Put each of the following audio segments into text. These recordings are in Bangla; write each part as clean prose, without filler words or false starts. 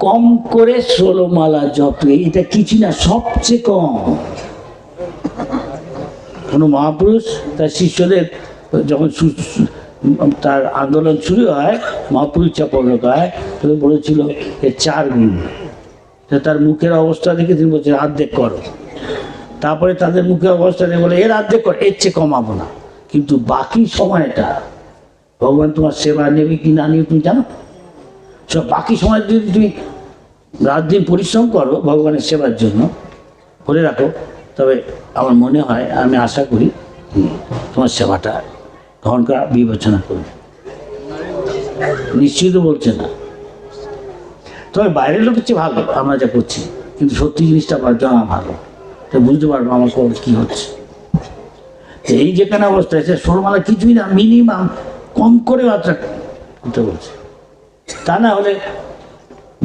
কম করে 16 মালা জপ, এটা কিছু না, সবচেয়ে কম। কোনো মহাপুরুষ তার শিষ্যদের যখন তার আন্দোলন শুরু হয়, মহাপুরুষা পরিণত হয়, তাহলে বলেছিল এর 4 গুণ। তার মুখের অবস্থা দেখে তিনি বলছেন অর্ধেক করো। তারপরে তাদের মুখের অবস্থা দেখে বলে এর অর্ধেক কর, এর চেয়ে কমাবো না। কিন্তু বাকি সময়টা ভগবান তোমার সেবা নেবে কি না নিয়ে তুমি জানো? সব বাকি সময় যদি তুমি রাত দিন পরিশ্রম করো ভগবানের সেবার জন্য, করে রাখো, তবে আমার মনে হয়, আমি আশা করি তোমার সেবাটা গ্রহণ করা বিবেচনা করবে। নিশ্চিত বলছে না, তবে বাইরের লোক হচ্ছে ভালো আমরা যা করছি, কিন্তু সত্যি জিনিসটা জানা ভালো, তো বুঝতে পারবো আমার কী হচ্ছে। এই যেখানে অবস্থা আছে 16 মালা কিছুই না, মিনিমাম কম করে মাত্রা করতে বলছে। তা না হলে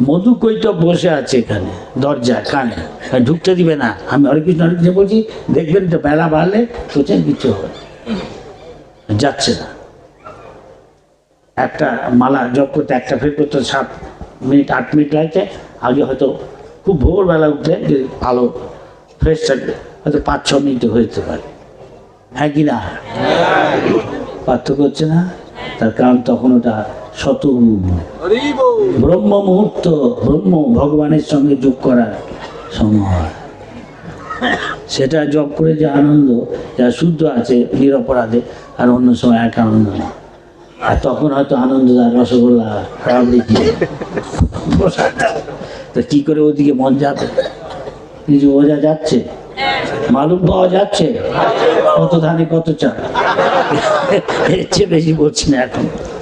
মধু কৈতব বসে আছে এখানে দরজা কানে, ঢুকতে দিবে না। আমি হরে কৃষ্ণ বলছি, দেখবেন তো বেলা বাড়লে সোচেন কিছু হবে, যাচ্ছে না। একটা মালা জপ করতে, একটা ফের করতে 7 মিনিট 8 মিনিট লাগছে। আগে হয়তো খুব ভোরবেলা উঠলে যদি ভালো ফ্রেশ থাকবে হয়তো 5-6 মিনিটে হয়ে যেতে পারে। হ্যাঁ কি না? পার্থক্য হচ্ছে না? তার কারণ তখন ওটা শতগুণ ব্রহ্ম মুহূর্ত, ব্রহ্ম ভগবানের সঙ্গে যোগ করার সময়। সেটা জপ করে যে আনন্দ, যা শুদ্ধ আছে নিরপরাধে, আর অন্য সময় এক আনন্দ নেই। আর তখন হয়তো আনন্দ আর রসগোল্লা রাবড়ি কি তো কি করে ওদিকে মন যাবে? কিছু বোঝা যাচ্ছে? মালুম পাওয়া যাচ্ছে? কত ধানে কত চাল, এর চেয়ে বেশি বলছি না এখন।